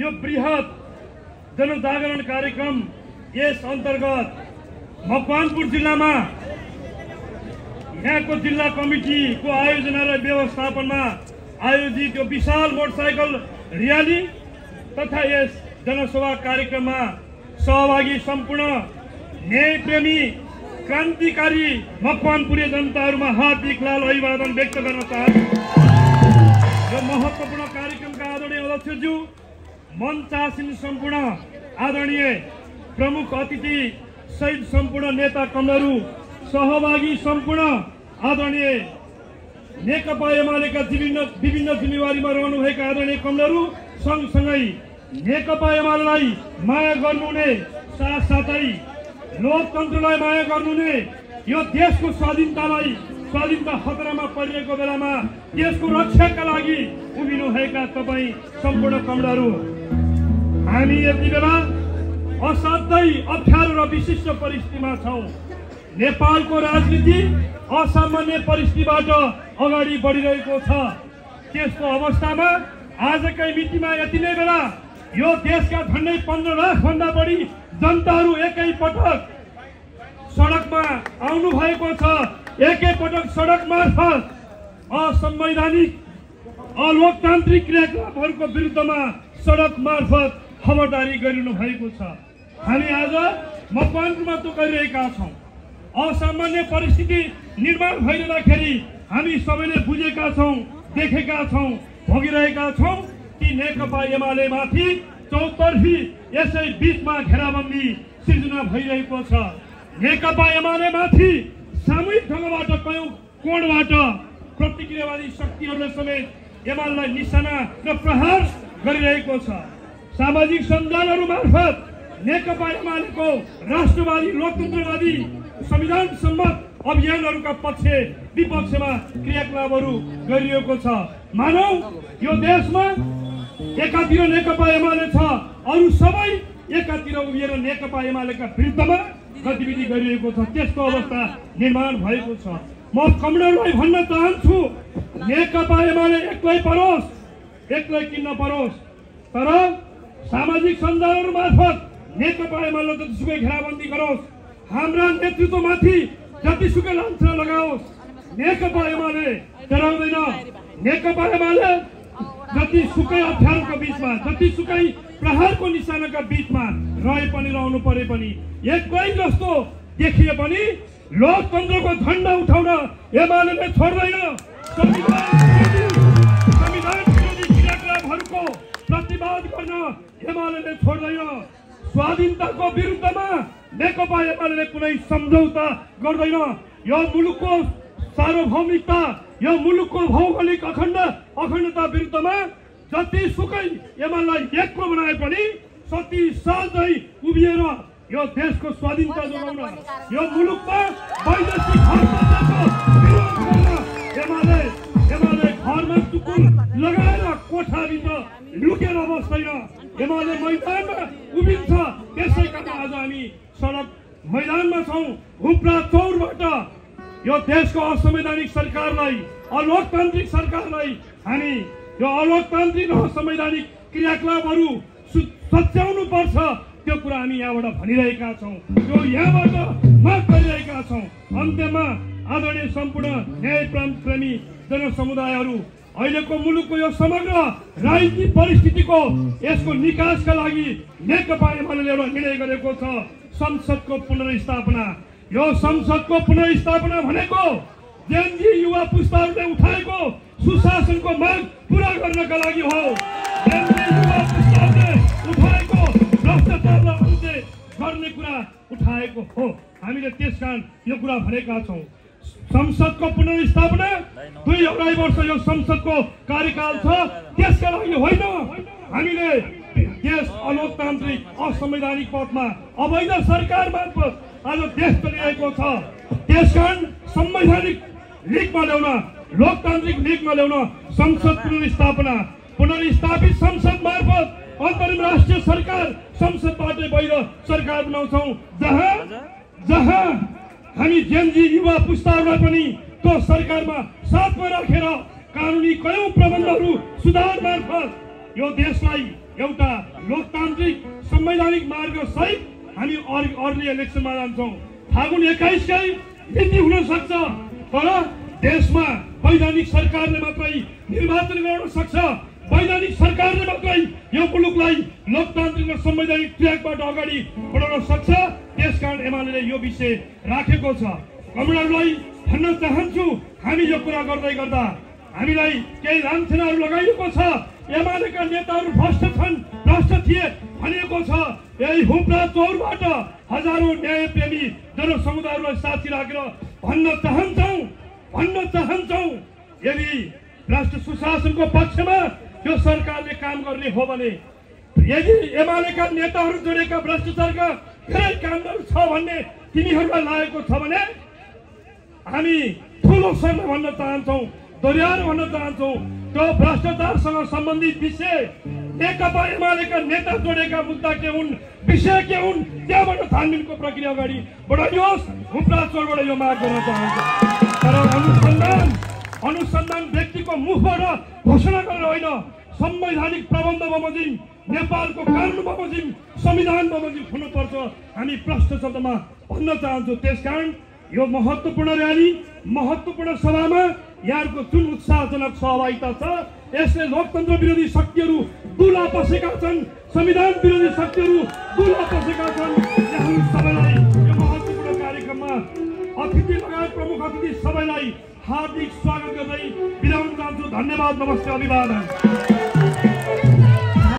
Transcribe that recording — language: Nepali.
यो बृहत जनजागरण कार्यक्रम यस अन्तर्गत मकवानपुर जिल्लामा यहाँको जिल्ला कमिटीको आयोजना र व्यवस्थापनमा आयोजित यो विशाल मोटरसाइकल र्याली तथा यस जनसभा कार्यक्रममा सहभागी सम्पूर्ण न्यायप्रेमी क्रान्तिकारी मकवानपुरे जनताहरूमा हार्दिक लाल अभिवादन व्यक्त गर्न चाहन्छु। यो महत्त्वपूर्ण कार्यक्रमका आदरणीय अध्यक्षज्यू, मञ्च आसीन सम्पूर्ण आदरणीय प्रमुख अतिथि सहित सम्पूर्ण नेता कमलहरू, सहभागी सम्पूर्ण आदरणीय नेकपा एमालेका विभिन्न जिम्मेवारीमा रहनुभएका आदरणीय कमलहरू, सँगसँगै नेकपा एमालेलाई माया गर्नुहुने साथसाथै लोकतन्त्रलाई माया गर्नुहुने, यो देशको स्वाधीनता खतरामा परिरहेको बेलामा देशको रक्षाका लागि उभिनुभएका तपाईँ सम्पूर्ण कमलहरू, हामी यति बेला असाध्यै अप्ठ्यारो र विशिष्ट परिस्थितिमा छौँ। नेपालको राजनीति असामान्य परिस्थितिबाट अगाडि बढिरहेको छ। त्यसको अवस्थामा आजकै मितिमा यति नै बेला यो देशका झन्डै 15 लाख भन्दा बढी जनताहरू एकै पटक सडकमा आउनु भएको छ। एकै पटक सडक मार्फत असंवैधानिक अलोकतान्त्रिक क्रियाकलापहरूको विरुद्धमा सडक मार्फत खबरदारी गरिनु भएको छ। हामी आज मकवानपुरमा त्यो गरिरहेका छौँ। असामान्य परिस्थिति निर्माण भइरहँदाखेरि हामी सबैले बुझेका छौँ, देखेका छौँ, भोगिरहेका छौँ कि नेकपा एमालेमाथि चौतर्फी यसै बीचमा घेराबन्दी सिर्जना भइरहेको छ। नेकपा एमालेमाथि सामूहिक ढङ्गबाट कयौं कोणबाट प्रतिक्रियावादी शक्तिहरूले समेत एमालेलाई निशाना र प्रहार गरिरहेको छ। सामाजिक सञ्जालहरू मार्फत नेकपा एमालेको राष्ट्रवादी लोकतन्त्रवादी संविधान सम्मत अभियानहरूका विपक्षमा क्रियाकलापहरू गरिएको छ। मानौ यो देशमा एकातिर नेकपा एमाले छ, अरू सबै एकातिर उभिएर नेकपा एमालेका विरुद्धमा गतिविधि गरिरहेको छ। त्यस्तो अवस्था निर्माण भएको छ। म कमलहरूलाई भन्न चाहन्छु, नेकपा एमाले एक्लै परोस्, एक्लै किन्न परोस्, तर सामाजिक सञ्जालहरू मार्फत नेकपा एमाले जतिसुकै घेराबन्दी गरोस्, हाम्रा नेतृत्वमाथि जतिसुकै लान्छना लगाओस्, नेकपा एमाले डराउँदैन। नेकपा एमाले जतिसुकै अप्ठ्यारोको बिचमा, जतिसुकै प्रहारको निशानाका बिचमा रहे पनि रहनु परे पनि, एक्लै जस्तो देखिए पनि लोकतन्त्रको झण्डा उठाउन एमालेले छोड्दैन। संविधान विरोधी क्रियाकलापहरूको प्रतिवाद गर्न एमालेले छोड्दैन। स्वाधीनताको विरुद्धमा नेकपा एमालेले कुनै सम्झौता गर्दैन। यो मुलुकको सार्वभौमिकता, यो मुलुकको भौगोलिक अखण्डता विरुद्धमा जतिसुकै एमालेलाई एक्लो बनाए पनि सती साझै उभिएर यो देशको स्वाधीनता जोगाउन, यो मुलुकमा वैदेशिक हस्तक्षेपको विरोध गर्न एमाले घरमा टुकुर लगाएर कोठाभित्र लुकेर बस्दैन। एमाले मैदानमा उभिन्छ। त्यसै कारण आज हामी सडक मैदानमा छौँ। हुप्रा चौरबाट यो देशको असंवैधानिक सरकारलाई, अलोकतान्त्रिक सरकारलाई हामी यो अलोकतान्त्रिक र असंवैधानिक क्रियाकलापहरू सच्याउनु पर्छ। त्यो कुरा हामी यहाँबाट भनिरहेका छौँ, त्यो यहाँबाट माग गरिरहेका छौँ। अन्त्यमा आदरणीय सम्पूर्ण न्यायप्रेमी जनसमुदायहरू, अहिलेको मुलुकको यो समग्र राजनीतिक परिस्थितिको यसको निकासका लागि नेकपा एमालेले एउटा निर्णय गरेको छ, संसदको पुनर्स्थापना। यो संसदको पुनर्स्थापना भनेको जेनजी युवा पुस्ताहरूले उठाएको सुशासनको माग पूरा गर्नका लागि हो। जेनजी युवा पुस्ताहरूले उठाएको भ्रष्टाचारलाई अन्त्य गर्ने कुरा उठाएको हो। हामीले त्यसकारण यो कुरा भनेका छौँ। संसदको पुनर्स्थापना 2-2.5 वर्ष यो संसदको कार्यकाल छ, त्यसका लागि होइन। हामीले देश अलोकतान्त्रिक असंवैधानिक पथमा अवैध सरकार मार्फत आज देश चलिरहेको छ। त्यसकारण संवैधानिक लीगमा ल्याउन, लोकतान्त्रिक लीगमा ल्याउन संसद पुनर्स्थापित संसद मार्फत अन्तरिम राष्ट्रिय सरकार संसदबाटै बाहिर सरकार बनाउँछौँ, जहाँ हामी जेनजी युवा पुस्ताहरूलाई पनि त्यो सरकारमा साथमा राखेर कानुनी कयौं प्रबन्धहरू सुधार मार्फत यो देशलाई एउटा लोकतान्त्रिक संवैधानिक मार्ग सहित हामी अर्ली इलेक्सनमा जान्छौँ। फागुन 21 कै मिति हुन सक्छ, तर देशमा वैधानिक सरकारले मात्रै निर्वाचन गर्न सक्छ। वैधानिक सरकारले मात्रै यो मुलुकलाई लोकतान्त्रिक र संवैधानिक ट्र्याकबाट अगाडि बढाउन सक्छ। त्यसकारण एमाले यो विषय राखेको छ। कमरेडलाई भन्न चाहन्छु, हामी यो कुरा गर्दै गर्दा हामीलाई केही लान्छनाहरू लगाइएको छ। एमालेका नेताहरू भ्रष्ट छन्, भ्रष्ट थिए भनिएको छ। यही हुप्रा चौरबाट हजारौं न्यायप्रेमी जनसमुदायलाई साथी राखेर भन्न चाहन्छौँ, यदि भ्रष्ट सुशासनको पक्षमा यो सरकारले काम गर्ने हो भने, यदि एमालेका नेताहरू जोडेका भ्रष्टाचारका धेरै कामहरू छ भन्ने तिनीहरूलाई लागेको छ भने हामी ठुलो स्वरमा भन्न चाहन्छौँ, दोहोऱ्याएर भन्न चाहन्छौँ, त्यो भ्रष्टाचारसँग सम्बन्धित विषय नेकपा एमालेका नेता जोडेका मुद्दा के हुन्, विषय के हुन्, त्यहाँबाट छानबिनको प्रक्रिया अगाडि बढाइयोस्। हुप्रा चौरबाट यो माग गर्न चाहन्छु। तर अनुसन्धान व्यक्तिको मुखबाट घोषणा गरेर होइन, संवैधानिक प्रबन्ध बमोजिम, नेपालको कानुन बमोजिम, संविधान बमोजिम हुनुपर्छ, हामी प्रश्न शब्दमा भन्न चाहन्छु। त्यसकारण यो महत्त्वपूर्ण र्याली, महत्त्वपूर्ण सभामा यहाँको जुन उत्साहजनक सहभागिता छ, यसले लोकतन्त्र विरोधी शक्तिहरू दुला पसेका छन्, संविधान विरोधी शक्तिहरू दुला पसेका छन्। हामी सबैलाई यो महत्त्वपूर्ण कार्यक्रममा अतिथि लगायत प्रमुख अतिथि सबैलाई हार्दिक स्वागत गर्दै बिदा हुन चाहन्छु। धन्यवाद, नमस्ते, अभिवादन।